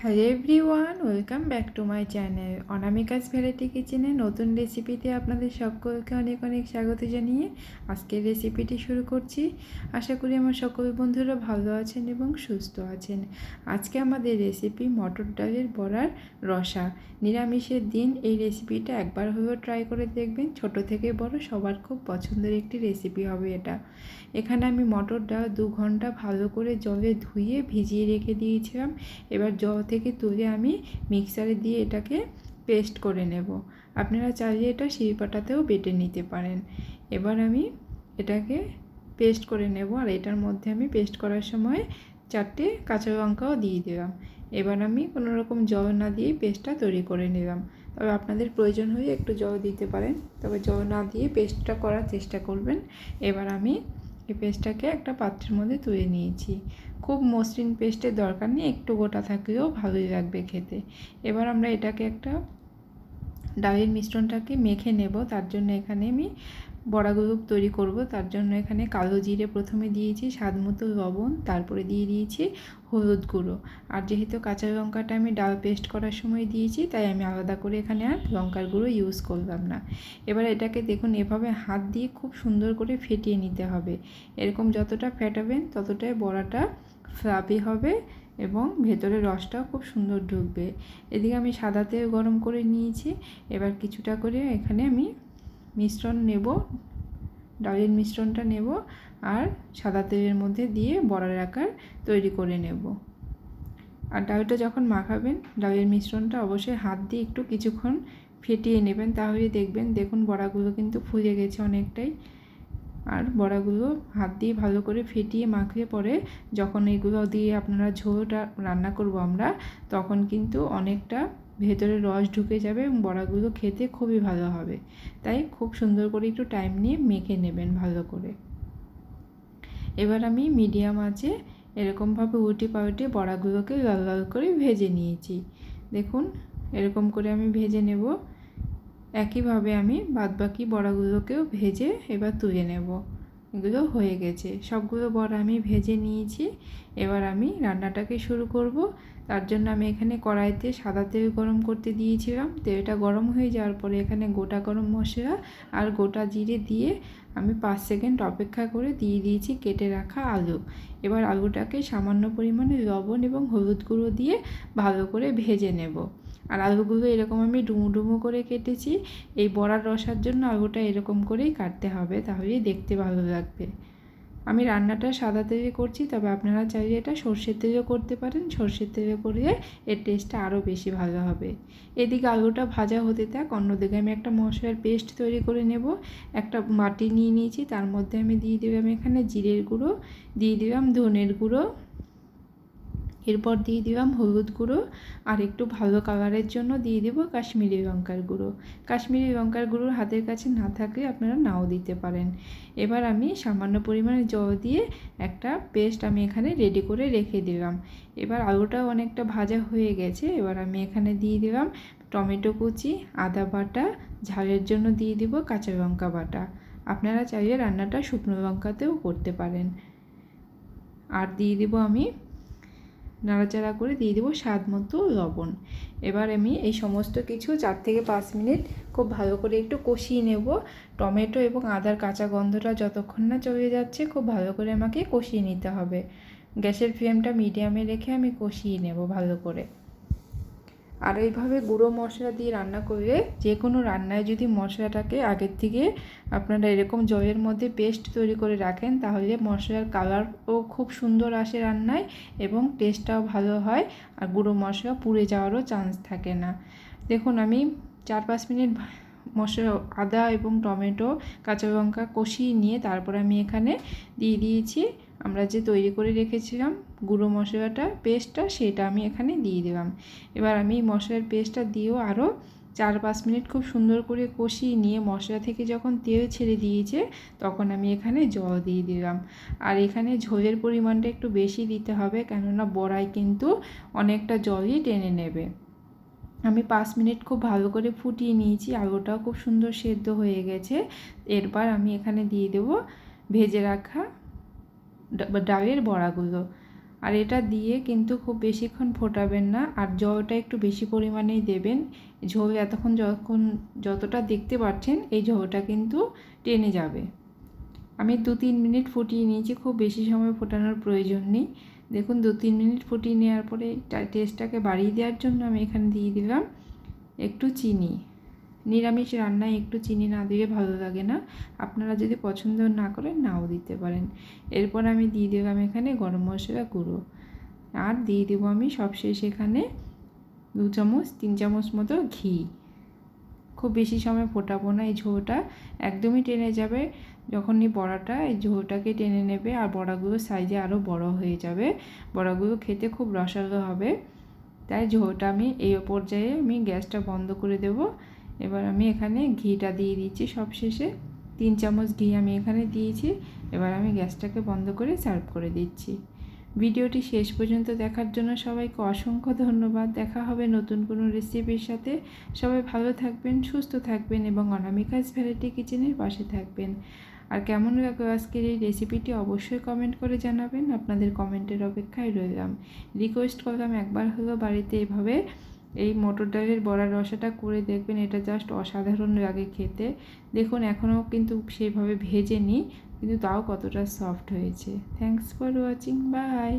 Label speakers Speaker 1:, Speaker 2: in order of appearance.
Speaker 1: Hello everyone, welcome back to my channel Anamika's variety কিচেনে নতুন রেসিপিতে আপনাদের সকলকে অনেক অনেক স্বাগত জানিয়ে আজকের রেসিপিটি শুরু করছি। আশা করি আমার সকল বন্ধুরা ভালো আছেন এবং সুস্থ আছেন। আজকে আমাদের রেসিপি মটর ডালের বড়ার রসা। নিরামিষের দিন এই রেসিপিটা একবার হলেও ট্রাই করে দেখবেন। ছোট থেকে বড় সবার খুব পছন্দের একটি রেসিপি হবে এটা। এখানে আমি মটর ডাল 2 ঘন্টা ভালো করে জলে ধুয়ে ভিজিয়ে রেখে দিয়েছিলাম। এবার জল থেকে তুলে আমি মিক্সারে দিয়ে এটাকে পেস্ট করে নেব। আপনারা চাইলে এটা শিলপাটাতেও বেটে নিতে পারেন। এবার আমি এটাকে পেস্ট করে নেব, আর এটার মধ্যে আমি পেস্ট করার সময় 4টে কাঁচা লঙ্কাও দিয়ে দিলাম। এবার আমি কোনো রকম জল না দিয়ে পেস্টটা তৈরি করে নিলাম। তবে আপনাদের প্রয়োজন হলে একটু জল দিতে পারেন, তবে জল না দিয়ে পেস্টটা করার চেষ্টা করবেন। এবার আমি এই পেস্টটাকে একটা পাত্রের মধ্যে তুলে নিয়েছি। খুব মসৃণ পেস্টের দরকার নেই, একটু গোটা থাকলেও ভালোই লাগবে খেতে। এবার আমরা এটাকে একটা ডালের মিশ্রণটাকে মেখে নেব। তার জন্য এখানে আমি বড়াগুলো তৈরি করব। তার জন্য এখানে কালো জিরে প্রথমে দিয়েছি, স্বাদ মতো লবণ, তারপরে দিয়ে দিয়েছি হলুদ গুঁড়ো। আর যেহেতু কাঁচা লঙ্কাটা আমি ডাল পেস্ট করার সময় দিয়েছি, তাই আমি আলাদা করে এখানে আর লঙ্কার গুঁড়ো ইউজ করলাম না। এবার এটাকে দেখুন এভাবে হাত দিয়ে খুব সুন্দর করে ফেটিয়ে নিতে হবে। এরকম যতটা ফেটাবেন ততটাই বড়াটা ফ্লাফি হবে এবং ভেতরে রসটাও খুব সুন্দর ঢুকবে। এদিকে আমি সাদা তেল গরম করে নিয়েছি। এবার কিছুটা করে এখানে আমি মিশ্রণ নেব, ডালের মিশ্রণটা নেব আর সাদা তেলের মধ্যে দিয়ে বড়ার আকার তৈরি করে নেব। আর ডালটা যখন মাখাবেন ডালের মিশ্রণটা অবশ্যই হাত দিয়ে একটু কিছুক্ষণ ফেটিয়ে নেবেন, তাহলে দেখুন বড়াগুলো কিন্তু ফুলে গেছে অনেকটাই। আর বড়াগুলো হাত দিয়ে ভালো করে ফেটিয়ে মাখলে পরে যখন এগুলো দিয়ে আপনারা ঝোলটা রান্না করব আমরা, তখন কিন্তু অনেকটা ভেতরে রস ঢুকে যাবে এবং বড়াগুলো খেতে খুবই ভালো হবে। তাই খুব সুন্দর করে একটু টাইম নিয়ে মেখে নেবেন ভালো করে। এবার আমি মিডিয়াম আঁচে এরকমভাবে উল্টে পাল্টে বড়াগুলোকে লাল লাল করে ভেজে নিয়েছি। দেখুন এরকম করে আমি ভেজে নেব। একইভাবে আমি বাদবাকি বড়াগুলোকেও ভেজে এবার তুলে নেব। এগুলো হয়ে গেছে, সবগুলো বড়া আমি ভেজে নিয়েছি। এবার আমি রান্নাটাকে শুরু করব। তার জন্য আমি এখানে কড়াইতে সাদা তেল গরম করতে দিয়েছিলাম। তেলটা গরম হয়ে যাওয়ার পরে এখানে গোটা গরম মশলা আর গোটা জিরে দিয়ে আমি 5 সেকেন্ড অপেক্ষা করে দিয়ে দিয়েছি কেটে রাখা আলু। এবার আলুটাকে সামান্য পরিমাণে লবণ এবং হলুদ গুঁড়ো দিয়ে ভালো করে ভেজে নেব। আর আলুগুলো এরকম আমি ডুমো ডুমো করে কেটেছি। এই বড়ার রসার জন্য আলুটা এরকম করেই কাটতে হবে, তাহলেই দেখতে ভালো লাগবে। আমি রান্নাটা সাদা তেলে করছি, তবে আপনারা চাইলে এটা সর্ষের তেলেও করতে পারেন। সর্ষের তেলে করলে এর টেস্টটা আরও বেশি ভালো হবে। এদিকে আলুটা ভাজা হতে থাক, অন্যদিকে আমি একটা মশলার পেস্ট তৈরি করে নেব। একটা বাটি নিয়ে নিয়েছি, তার মধ্যে আমি দিয়ে দিলাম এখানে জিরের গুঁড়ো, দিয়ে দিলাম ধনের গুঁড়ো, এরপর দিয়ে দিলাম হলুদ গুঁড়ো, আর একটু ভালো কালারের জন্য দিয়ে দেব কাশ্মীরি লঙ্কার গুঁড়ো। কাশ্মীরি লঙ্কার গুঁড়ো হাতের কাছে না থাকলে আপনারা নাও দিতে পারেন। এবার আমি সামান্য পরিমাণে জল দিয়ে একটা পেস্ট আমি এখানে রেডি করে রেখে দিলাম। এবার আলুটাও অনেকটা ভাজা হয়ে গেছে। এবার আমি এখানে দিয়ে দিলাম টমেটো কুচি, আদা বাটা, ঝালের জন্য দিয়ে দিব কাঁচা লঙ্কা বাটা। আপনারা চাইলে রান্নাটা শুকনো লঙ্কাতেও করতে পারেন। আর দিয়ে দিব আমি নাড়াচাড়া করে দিয়ে দেবো স্বাদ মতো লবণ। এবার আমি এই সমস্ত কিছু 4 থেকে 5 মিনিট খুব ভালো করে একটু কষিয়ে নেব। টমেটো এবং আদার কাঁচা গন্ধটা যতক্ষণ না চলে যাচ্ছে খুব ভালো করে আমাকে কষিয়ে নিতে হবে। গ্যাসের ফ্লেমটা মিডিয়ামে রেখে আমি কষিয়ে নেব ভালো করে। আর এইভাবে গুঁড়ো মশলা দিয়ে রান্না করলে যে কোনো রান্নায় যদি মশলাটাকে আগের থেকে আপনারা এরকম জলের মধ্যে পেস্ট তৈরি করে রাখেন, তাহলে মশলার কালারও খুব সুন্দর আসে রান্নায় এবং টেস্টটাও ভালো হয়। আর গুঁড়ো মশলা পুড়ে যাওয়ারও চান্স থাকে না। দেখুন আমি 4-5 মিনিট মশলা, আদা এবং টমেটো, কাঁচা লঙ্কা কষিয়ে নিয়ে তারপর আমি এখানে দিয়ে দিয়েছি আমরা যে তৈরি করে রেখেছিলাম গুঁড়ো মশলাটা পেস্টটা, সেটা আমি এখানে দিয়ে দিলাম। এবার আমি মশলার পেস্টটা দিয়েও আরও 4-5 মিনিট খুব সুন্দর করে কষিয়ে নিয়ে মশলা থেকে যখন তেল ছেড়ে দিয়েছে তখন আমি এখানে জল দিয়ে দিলাম। আর এখানে ঝোলের পরিমাণটা একটু বেশি দিতে হবে, কেননা বড়াই কিন্তু অনেকটা জলই টেনে নেবে। আমি 5 মিনিট খুব ভালো করে ফুটিয়ে নিয়েছি, আলুটাও খুব সুন্দর সেদ্ধ হয়ে গেছে। এরপর আমি এখানে দিয়ে দেব ভেজে রাখা ডালের বড়াগুলো। আর এটা দিয়ে কিন্তু খুব বেশিক্ষণ ফোটাবেন না, আর জলটা একটু বেশি পরিমাণেই দেবেন। ঝোল যতটা দেখতে পাচ্ছেন এই ঝোলটা কিন্তু টেনে যাবে। আমি 2-3 মিনিট ফুটিয়ে নিয়েছি, খুব বেশি সময় ফোটানোর প্রয়োজন নেই। দেখুন 2-3 মিনিট ফুটিয়ে নেওয়ার পরে টেস্টটাকে বাড়িয়ে দেওয়ার জন্য আমি এখানে দিয়ে দিলাম একটু চিনি। নিরামিষ রান্নায় একটু চিনি না দিলে ভালো লাগে না, আপনারা যদি পছন্দ না করেন নাও দিতে পারেন। এরপর আমি দিয়ে দিলাম এখানে গরম মশলা গুঁড়ো, আর দিয়ে দেবো আমি সবশেষ এখানে 2-3 চামচ মতো ঘি। খুব বেশি সময় ফোটাবো না, এই ঝোলটা একদমই টেনে যাবে। যখনই বড়াটা এই ঝোলটাকে টেনে নেবে আর বড়াগুলো সাইজে আরও বড় হয়ে যাবে, বড়াগুলো খেতে খুব রসালো হবে। তাই ঝোলটা আমি এই পর্যায়ে আমি গ্যাসটা বন্ধ করে দেব। এবার আমি এখানে ঘিটা দিয়ে দিচ্ছি সবশেষে, 3 চামচ ঘি আমি এখানে দিয়েছি। এবার আমি গ্যাসটাকে বন্ধ করে সার্ভ করে দিচ্ছি। ভিডিওটি শেষ পর্যন্ত দেখার জন্য সবাইকে অসংখ্য ধন্যবাদ। দেখা হবে নতুন কোনো রেসিপির সাথে। সবাই ভালো থাকবেন, সুস্থ থাকবেন এবং অনামিকাস ভ্যারাইটি কিচেনের পাশে থাকবেন। আর কেমন লাগলো আজকের এই রেসিপিটি অবশ্যই কমেন্ট করে জানাবেন। আপনাদের কমেন্টের অপেক্ষায় রইলাম। রিকোয়েস্ট করলাম একবার হলো বাড়িতে এভাবে এই মটর ডালের বড়ার রসাটা করে দেখবেন, এটা জাস্ট অসাধারণ লাগে খেতে। দেখুন এখনও কিন্তু সেইভাবে ভেজে নিই, কিন্তু তাও কতটা সফট হয়েছে। Thanks for watching, by.